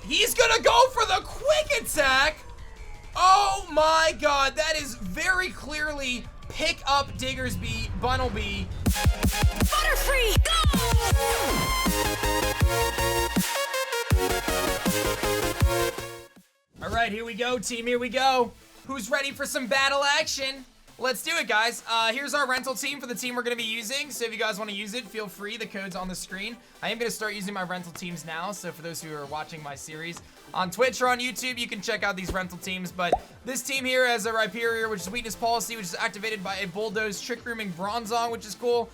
He's gonna go for the quick attack. Oh my god, that is very clearly pick up Diggersby, Bunnelby. Butterfree, go! All right, here we go, team, here we go. Who's ready for some battle action? Let's do it, guys. Here's our rental team for the team we're going to be using. So if you guys want to use it, feel free. The code's on the screen. I am going to start using my rental teams now. So for those who are watching my series on Twitch or on YouTube, you can check out these rental teams. But this team here has a Rhyperior, which is Weakness Policy, which is activated by a Bulldoze, Trick Rooming Bronzong, which is cool.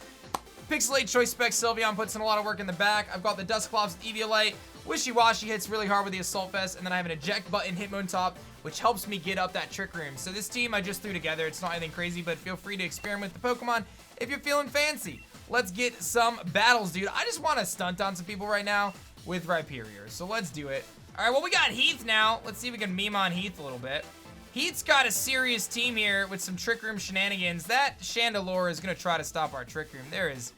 Pixelate Choice Spec Sylveon puts in a lot of work in the back. I've got the Dusclops with Eviolite. Wishiwashi hits really hard with the Assault Vest. And then I have an Eject Button Hitmontop, which helps me get up that Trick Room. So this team I just threw together. It's not anything crazy, but feel free to experiment with the Pokemon if you're feeling fancy. Let's get some battles, dude. I just want to stunt on some people right now with Rhyperior. So let's do it. All right, well, we got Heath now. Let's see if we can meme on Heath a little bit. Heath's got a serious team here with some Trick Room shenanigans. That Chandelure is going to try to stop our Trick Room. There is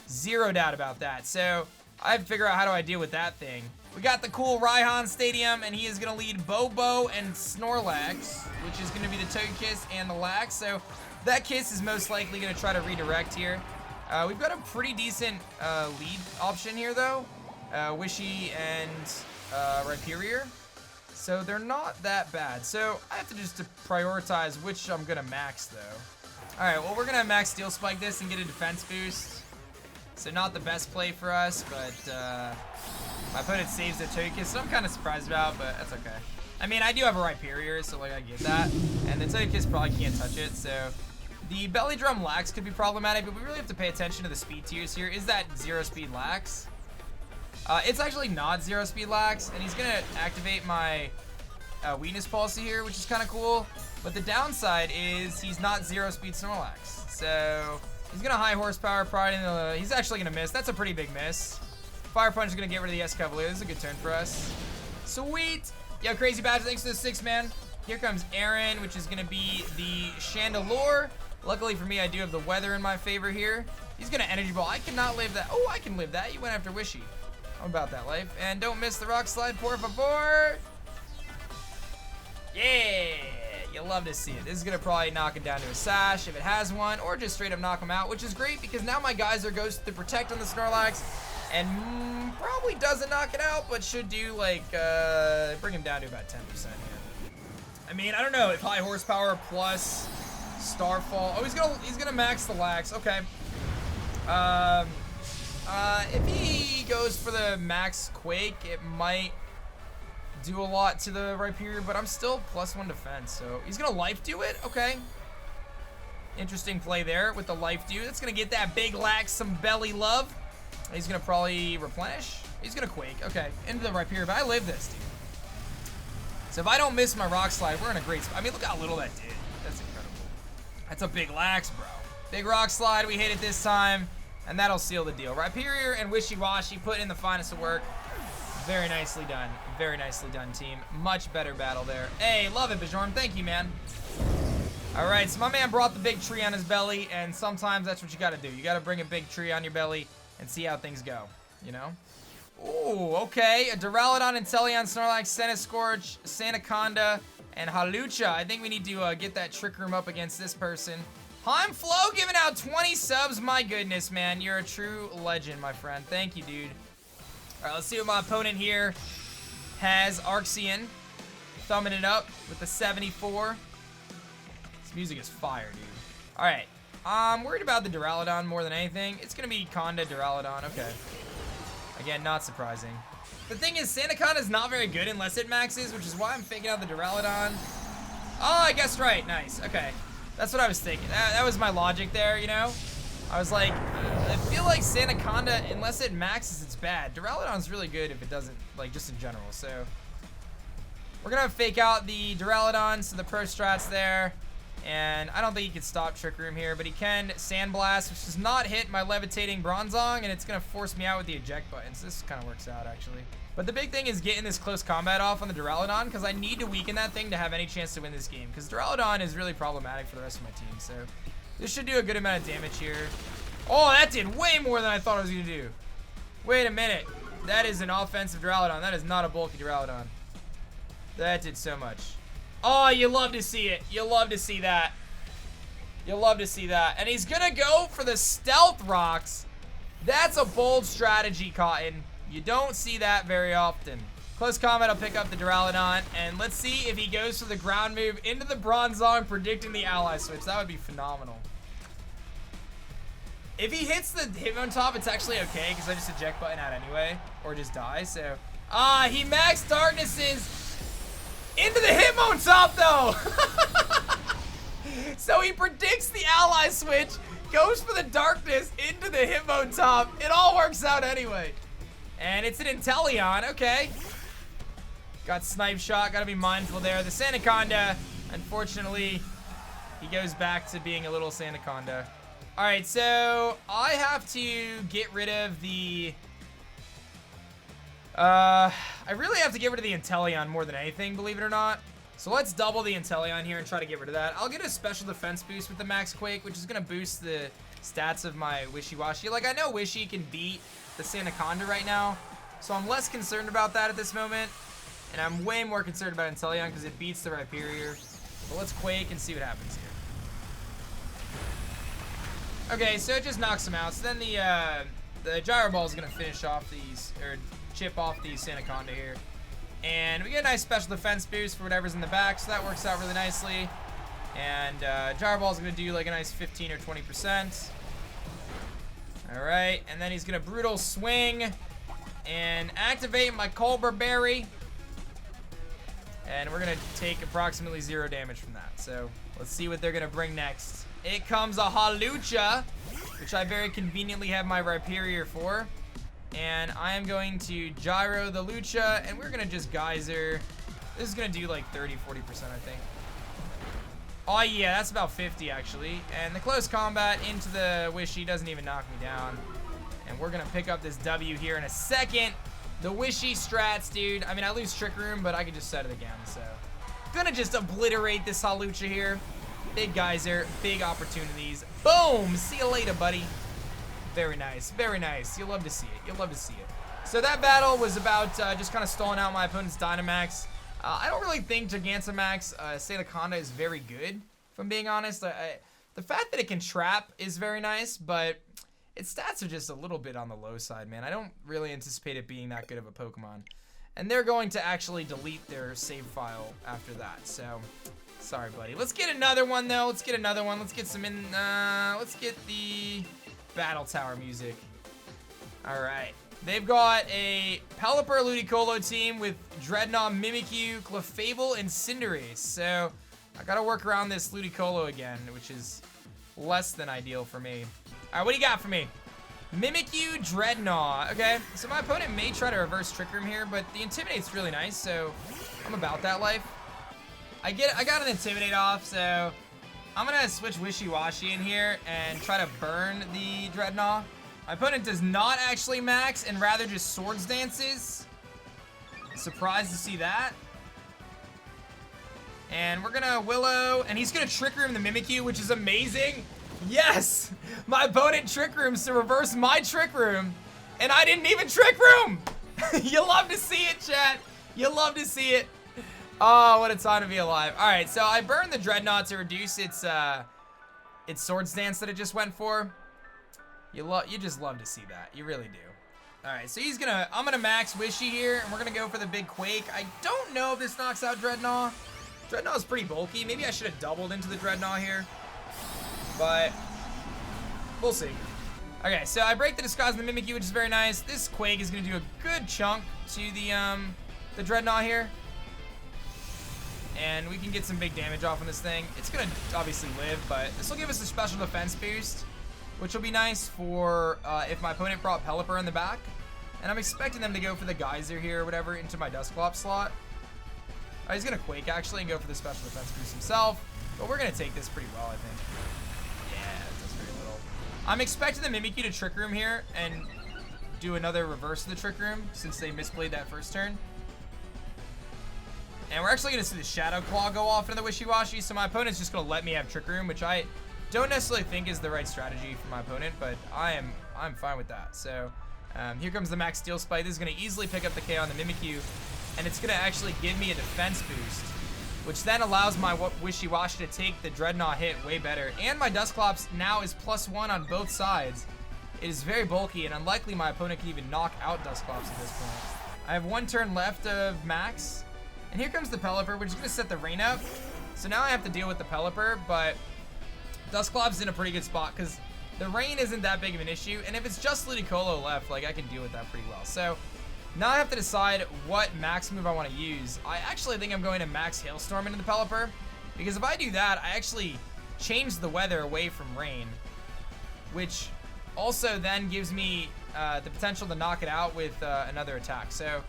zero doubt about that. So I have to figure out how do I deal with that thing. We got the cool Raihan Stadium, and he is going to lead Bobo and Snorlax, which is going to be the Togekiss and the Lax. So that Kiss is most likely going to try to redirect here. We've got a pretty decent lead option here, though. Wishy and Rhyperior. So they're not that bad. So I have to just prioritize which I'm going to max, though. All right, well, we're going to max Steel Spike this and get a defense boost. So not the best play for us, but my opponent saves their Togekiss, so I'm kind of surprised about, but that's okay. I mean, I do have a Rhyperior, so like I get that. And the Togekiss probably can't touch it, so the Belly Drum Lax could be problematic, but we really have to pay attention to the speed tiers here. Is that 0 speed Lax? It's actually not 0 speed Lax, and he's gonna activate my Weakness Policy here, which is kind of cool. But the downside is he's not 0 speed Snorlax, so he's gonna high horsepower pride in the. He's actually gonna miss. That's a pretty big miss. Fire Punch is gonna get rid of the Escavalier. This is a good turn for us. Sweet. Yo, Crazy Badger, thanks for the 6, man. Here comes Aaron, which is gonna be the Chandelure. Luckily for me, I do have the weather in my favor here. He's gonna Energy Ball. I cannot live that. Oh, I can live that. You went after Wishy. How about that life? And don't miss the Rock Slide, por favor. Yeah. You love to see it. This is gonna probably knock it down to a Sash if it has one, or just straight up knock him out, which is great because now my Geyser goes to Protect on the Snorlax. And probably doesn't knock it out, but should do like bring him down to about 10% here. I mean, I don't know if high horsepower plus Starfall. Oh, he's gonna max the Lax. Okay. If he goes for the max Quake, it might do a lot to the Rhyperior, but I'm still +1 defense, so he's gonna Life Dew it. Okay. Interesting play there with the Life Dew. That's gonna get that big Lax some belly love. He's gonna probably replenish. He's gonna Quake. Okay, into the Rhyperior, but I live this, dude. So if I don't miss my Rock Slide, we're in a great spot. I mean, look how little that did. That's incredible. That's a big Lax, bro. Big Rock Slide. We hit it this time, and that'll seal the deal. Rhyperior and Wishiwashi put in the finest of work. Very nicely done. Very nicely done, team. Much better battle there. Hey, love it, Bajorn. Thank you, man. All right, so my man brought the big tree on his belly, and sometimes that's what you gotta do. You gotta bring a big tree on your belly and see how things go, you know? Ooh, okay. A Duraludon, Inteleon, Snorlax, Centiskorch, Sandaconda, and Halucha. I think we need to get that Trick Room up against this person. Heimflo giving out 20 subs. My goodness, man. You're a true legend, my friend. Thank you, dude. All right, let's see what my opponent here has. Arkxian thumbing it up with the 74. This music is fire, dude. All right. I'm worried about the Duraludon more than anything. It's going to be Conda Duraludon. Okay. Again, not surprising. The thing is, Sandaconda is not very good unless it maxes, which is why I'm faking out the Duraludon. Oh, I guessed right. Nice. Okay. That's what I was thinking. That was my logic there, you know? I was like, I feel like Sandaconda, unless it maxes, it's bad. Duraludon's really good if it doesn't, like, just in general. So, we're going to fake out the Duraludon, so the Pro Strats there. And I don't think he can stop Trick Room here, but he can Sandblast, which does not hit my Levitating Bronzong, and it's going to force me out with the Eject Button. So this kind of works out, actually. But the big thing is getting this close combat off on the Duraludon, because I need to weaken that thing to have any chance to win this game, because Duraludon is really problematic for the rest of my team. So this should do a good amount of damage here. Oh, that did way more than I thought it was going to do. Wait a minute. That is an offensive Duraludon. That is not a bulky Duraludon. That did so much. Oh, you love to see it. You love to see that. You love to see that. And he's gonna go for the Stealth Rocks. That's a bold strategy, Cotton. You don't see that very often. Close combat, I'll pick up the Duraludon, and let's see if he goes for the ground move into the Bronzong, predicting the ally switch. That would be phenomenal. If he hits the Hitmontop, it's actually okay, because I just eject button out anyway, or just die, so. He max Darknesses into the Hitmontop, though! So he predicts the ally switch, goes for the Darkness into the Hitmontop. It all works out anyway. And it's an Inteleon, okay. Got Snipe Shot, gotta be mindful there. The Sandaconda, unfortunately, he goes back to being a little Sandaconda. All right, so I have to get rid of the... I really have to get rid of the Inteleon more than anything, believe it or not. So let's double the Inteleon here and try to get rid of that. I'll get a special defense boost with the Max Quake, which is gonna boost the stats of my Wishiwashi. Like, I know Wishy can beat the Sandaconda right now, so I'm less concerned about that at this moment. And I'm way more concerned about Inteleon because it beats the Rhyperior. But let's Quake and see what happens here. Okay, so it just knocks him out. So then the Gyro Ball is going to finish off these, or chip off the Sandaconda here. And we get a nice special defense boost for whatever's in the back, so that works out really nicely. And Gyro Ball is going to do like a nice 15 or 20%. Alright, and then he's going to Brutal Swing and activate my Colbur Berry. And we're going to take approximately 0 damage from that. So let's see what they're going to bring next. It comes a Hawlucha, which I very conveniently have my Rhyperior for. And I am going to Gyro the Lucha, and we're going to just Geyser. This is going to do like 30-40%, I think. Oh yeah, that's about 50 actually. And the close combat into the Wishy doesn't even knock me down. And we're going to pick up this W here in a second. The Wishy strats, dude. I mean, I lose Trick Room, but I can just set it again, so. Gonna just obliterate this Hawlucha here. Big Geyser, big opportunities. Boom! See you later, buddy. Very nice, very nice. You'll love to see it. You'll love to see it. So that battle was about just kind of stalling out my opponent's Dynamax. I don't really think Gigantamax Sandaconda is very good, if I'm being honest. The fact that it can trap is very nice, but its stats are just a little bit on the low side, man. I don't really anticipate it being that good of a Pokemon. And they're going to actually delete their save file after that, so sorry, buddy. Let's get another one, though. Let's get another one. Let's get some let's get the Battle Tower music. All right. They've got a Pelipper Ludicolo team with Dreadnought, Mimikyu, Clefable, and Cinderace. So I got to work around this Ludicolo again, which is less than ideal for me. All right, what do you got for me? Mimikyu, Dreadnought. Okay, so my opponent may try to reverse Trick Room here, but the Intimidate's really nice, so I'm about that life. I got an Intimidate off, so I'm gonna switch Wishiwashi in here and try to burn the Dreadnought. My opponent does not actually max and rather just Swords Dances. Surprised to see that. And we're gonna Willow, and he's gonna Trick Room the Mimikyu, which is amazing. Yes! My opponent Trick Rooms to reverse my Trick Room, and I didn't even Trick Room! You love to see it, chat. You love to see it. Oh, what a time to be alive. Alright, so I burned the Dreadnought to reduce its Swords Dance that it just went for. You just love to see that. You really do. Alright, so I'm gonna max Wishy here, and we're gonna go for the big Quake. I don't know if this knocks out Dreadnought. Dreadnought's pretty bulky. Maybe I should have doubled into the Dreadnought here. But we'll see. Okay, so I break the Disguise and the Mimikyu, which is very nice. This Quake is gonna do a good chunk to the Dreadnought here. And we can get some big damage off on this thing. It's gonna obviously live, but this will give us a special defense boost, which will be nice for if my opponent brought Pelipper in the back. And I'm expecting them to go for the Geyser here or whatever into my Dusclops slot. He's gonna Quake actually and go for the special defense boost himself. But we're gonna take this pretty well, I think. Yeah, it does very little. I'm expecting the Mimikyu to Trick Room here and do another reverse of the Trick Room since they misplayed that first turn. And we're actually gonna see the Shadow Claw go off into the Wishiwashi, so my opponent's just gonna let me have Trick Room, which I don't necessarily think is the right strategy for my opponent, but I'm fine with that. So Here comes the max steel spike. This is going to easily pick up the KO on the Mimikyu, and it's going to actually give me a defense boost, which then allows my Wishiwashi to take the Dreadnought hit way better. And my Dusclops now is +1 on both sides. It is very bulky, and unlikely my opponent can even knock out Dusclops at this point. I have 1 turn left of max, and here comes the Pelipper, which is going to set the rain up. So now I have to deal with the Pelipper, but Dusclops is in a pretty good spot because the rain isn't that big of an issue, and if it's just Ludicolo left, like, I can deal with that pretty well. So now I have to decide what max move I want to use. I actually think I'm going to max Hailstorm into the Pelipper, because if I do that, I actually change the weather away from rain, which also then gives me the potential to knock it out with another attack. So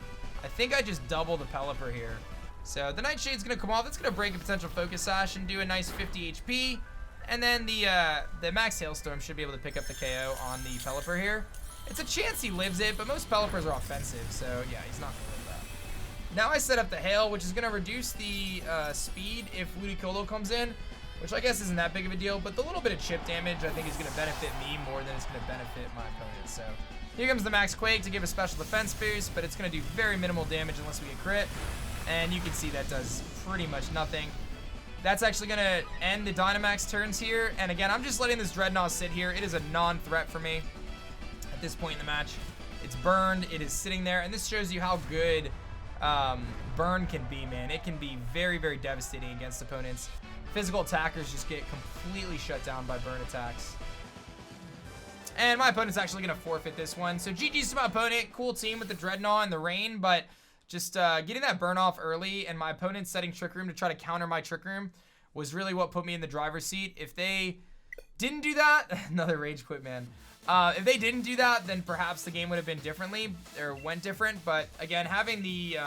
I think I just double the Pelipper here. So the Nightshade's going to come off. That's going to break a potential Focus Sash and do a nice 50 HP. And then the max Hailstorm should be able to pick up the KO on the Pelipper here. It's a chance he lives it, but most Pelippers are offensive, so yeah, he's not going to live that. Now I set up the Hail, which is going to reduce the speed if Ludicolo comes in, which I guess isn't that big of a deal, but the little bit of chip damage I think is going to benefit me more than it's going to benefit my opponent. So here comes the max Quake to give a special defense boost, but it's going to do very minimal damage unless we get crit, and you can see that does pretty much nothing. That's actually going to end the Dynamax turns here. And again, I'm just letting this Dreadnought sit here. It is a non-threat for me at this point in the match. It's burned. It is sitting there. And this shows you how good burn can be, man. It can be very, very devastating against opponents. Physical attackers just get completely shut down by burn attacks. And my opponent's actually going to forfeit this one. So GG's to my opponent. Cool team with the Dreadnought and the Rain, but just getting that burn off early and my opponent setting Trick Room to try to counter my Trick Room was really what put me in the driver's seat. If they didn't do that, another rage quit, man. If they didn't do that, then perhaps the game would have been differently or went different. But again, having the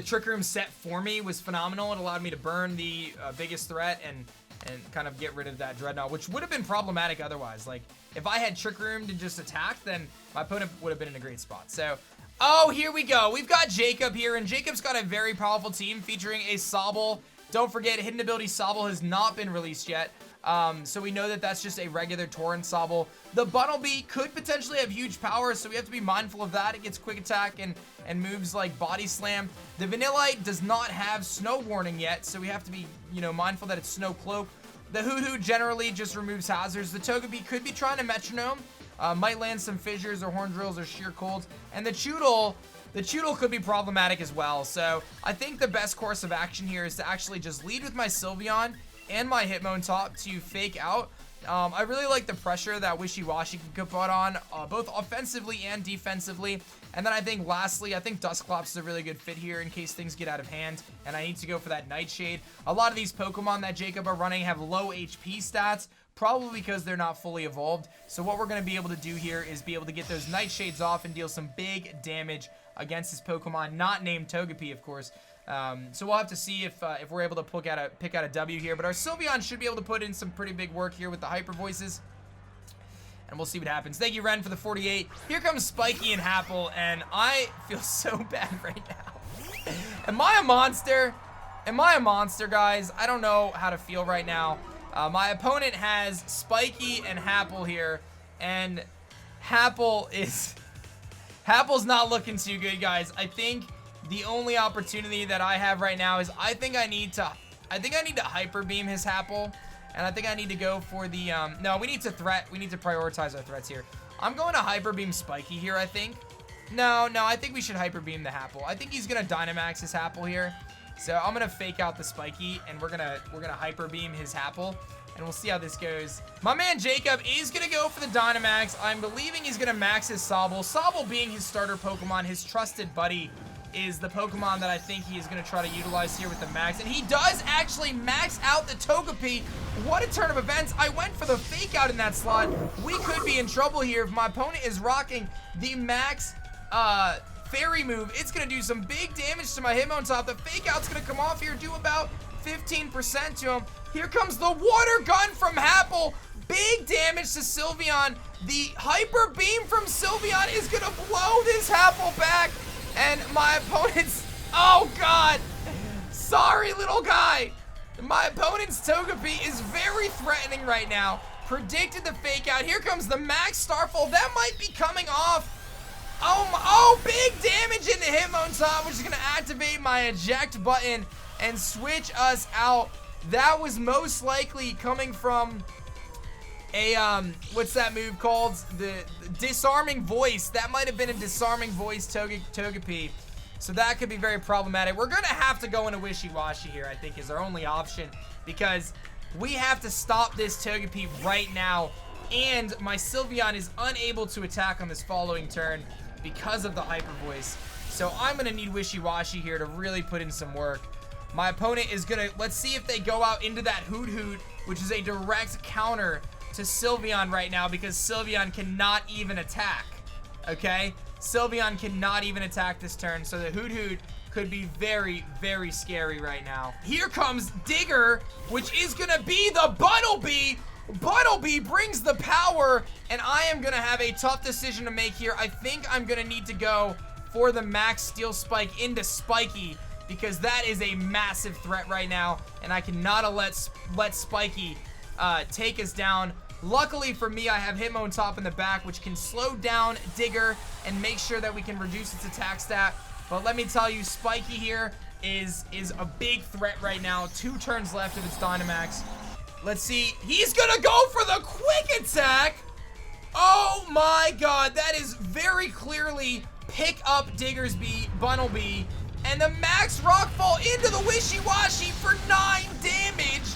Trick Room set for me was phenomenal. It allowed me to burn the biggest threat and kind of get rid of that Dreadnought, which would have been problematic otherwise. Like, if I had Trick Room to just attack, then my opponent would have been in a great spot. So, oh, here we go. We've got Jacob here, and Jacob's got a very powerful team featuring a Sobble. Don't forget, Hidden Ability Sobble has not been released yet. So we know that that's just a regular Torrent Sobble. The Bunnelby could potentially have huge power, so we have to be mindful of that. It gets quick attack and moves like Body Slam. The Vanillite does not have Snow Warning yet, so we have to be, you know, mindful that it's Snow Cloak. The Hoothoot generally just removes hazards. The Togepi could be trying to Metronome. Might land some Fissures or Horn Drills or Sheer Colds. And the Choodle could be problematic as well. So I think the best course of action here is to actually just lead with my Sylveon and my Hitmontop to fake out. I really like the pressure that Wishiwashi can put on, both offensively and defensively. And then I think lastly, I think Dusclops is a really good fit here in case things get out of hand and I need to go for that Nightshade. A lot of these Pokemon that Jacob are running have low HP stats, probably because they're not fully evolved. So what we're going to be able to do here is be able to get those Nightshades off and deal some big damage against this Pokemon, not named Togepi, of course. So we'll have to see if we're able to pick out a W here. But our Sylveon should be able to put in some pretty big work here with the Hyper Voices. And we'll see what happens. Thank you, Ren, for the 48. Here comes Spikey and Happle, and I feel so bad right now. Am I a monster? Am I a monster, guys? I don't know how to feel right now. My opponent has Spikey and Happle here, and Happle's not looking too good, guys. I think the only opportunity that I have right now is I think I need to Hyper Beam his Happle, and I think I need to go for the no, we need to prioritize our threats here. I'm going to Hyper Beam Spikey here, I think. No, I think we should Hyper Beam the Happle. I think he's gonna Dynamax his Happle here. So I'm gonna fake out the Spikey, and we're gonna Hyper Beam his Happle, and we'll see how this goes. My man Jacob is gonna go for the Dynamax. I'm believing he's gonna max his Sobble. Sobble being his starter Pokemon, his trusted buddy, is the Pokemon that I think he is gonna try to utilize here with the max, and he does actually max out the Togepi. What a turn of events. I went for the fake out in that slot. We could be in trouble here if my opponent is rocking the max Fairy move. It's gonna do some big damage to my Hitmontop. The fake out's gonna come off here, do about 15% to him. Here comes the Water Gun from Happle. Big damage to Sylveon. The Hyper Beam from Sylveon is gonna blow this Happle back. And my opponent's, oh God, sorry little guy. My opponent's Togepi is very threatening right now. predicted the fake out. Here comes the Max Starfall. That might be coming off. Oh, big damage into Hitmontop, which is going to activate my eject button and switch us out. That was most likely coming from a, what's that move called? The Disarming Voice. That might have been a Disarming Voice Togepi. So that could be very problematic. We're going to have to go into Wishiwashi here, I think, is our only option, because we have to stop this Togepi right now. And my Sylveon is unable to attack on this following turn because of the Hyper Voice. So I'm going to need Wishiwashi here to really put in some work. My opponent is going to, let's see if they go out into that Hoot Hoot, which is a direct counter to Sylveon right now, because Sylveon cannot even attack, okay? Sylveon cannot even attack this turn, so the Hoot Hoot could be very, very scary right now. Here comes Digger, which is going to be the Bunnelby. Bunnelby brings the power, and I am going to have a tough decision to make here. I think I'm going to need to go for the Max Steel Spike into Spiky, because that is a massive threat right now, and I cannot let Spiky take us down. Luckily for me, I have Hitmontop in the back, which can slow down Digger and make sure that we can reduce its attack stat. But let me tell you, Spiky here is a big threat right now. 2 turns left of its Dynamax. Let's see. He's gonna go for the quick attack. Oh my god, that is very clearly pick up Digger's Bunnelby. And the Max Rockfall into the Wishiwashi for 9 damage.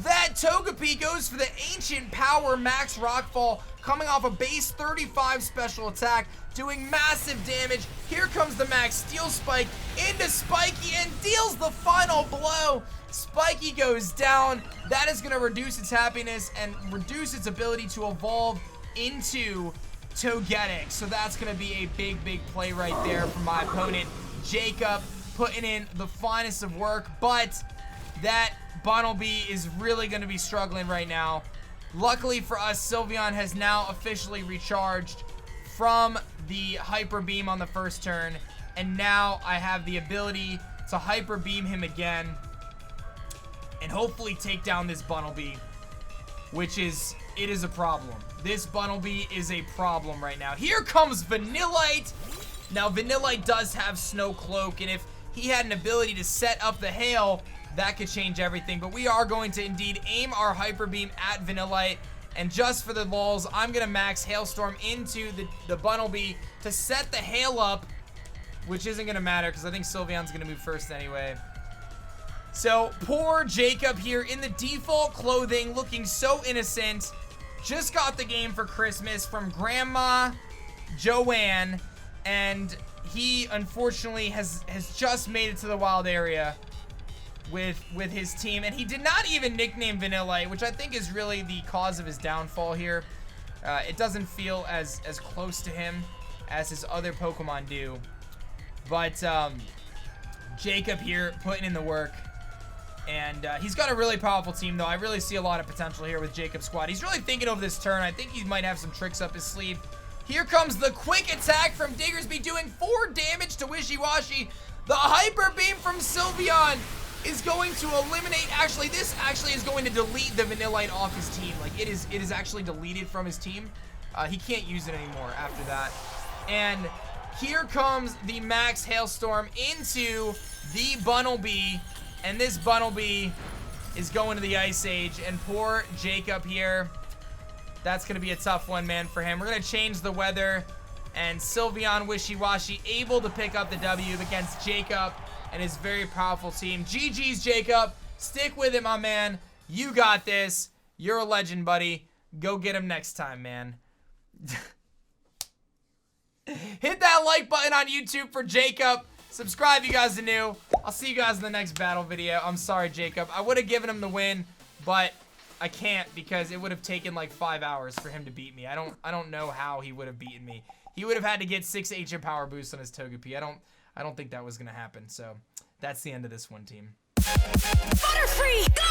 That Togepi goes for the Ancient Power Max Rockfall, coming off a base 35 special attack, doing massive damage. Here comes the Max Steel Spike into Spiky and deals the final blow. Spiky goes down. That is going to reduce its happiness and reduce its ability to evolve into Togetic. So that's going to be a big, big play right there for my opponent, Jacob, putting in the finest of work. But that Bunnelby is really going to be struggling right now. Luckily for us, Sylveon has now officially recharged from the Hyper Beam on the first turn. And now I have the ability to Hyper Beam him again and hopefully take down this Bunnelby, which is, it is a problem. This Bunnelby is a problem right now. Here comes Vanillite. Now, Vanillite does have Snow Cloak, and if he had an ability to set up the Hail, that could change everything. But we are going to indeed aim our Hyper Beam at Vanillite, and just for the lulz, I'm going to max Hailstorm into the Bunnelby to set the Hail up, which isn't going to matter because I think Sylveon's going to move first anyway. So, poor Jacob here in the default clothing, looking so innocent. Just got the game for Christmas from Grandma Joanne, and he unfortunately has just made it to the wild area with his team, and he did not even nickname Vanillite, which I think is really the cause of his downfall here. It doesn't feel as close to him as his other Pokemon do. But Jacob here putting in the work. And he's got a really powerful team, though. I really see a lot of potential here with Jacob's squad. He's really thinking over this turn. I think he might have some tricks up his sleeve. Here comes the quick attack from Diggersby, doing 4 damage to Wishiwashi. The Hyper Beam from Sylveon is going to eliminate, actually, this actually is going to delete the Vanillite off his team. Like, it is actually deleted from his team. He can't use it anymore after that. And here comes the Max Hailstorm into the Bunnelby. And this Bunnelby is going to the Ice Age. And poor Jacob here. That's going to be a tough one, man, for him. We're going to change the weather. And Sylveon Wishiwashi able to pick up the W against Jacob and his very powerful team. GG's, Jacob. Stick with it, my man. You got this. You're a legend, buddy. Go get him next time, man. Hit that like button on YouTube for Jacob. Subscribe if you guys are new. I'll see you guys in the next battle video. I'm sorry, Jacob. I would have given him the win, but I can't because it would have taken like 5 hours for him to beat me. I don't know how he would have beaten me. He would have had to get 6 HM power boosts on his Togepi. I don't think that was gonna happen. So that's the end of this one, team. Butterfree, go!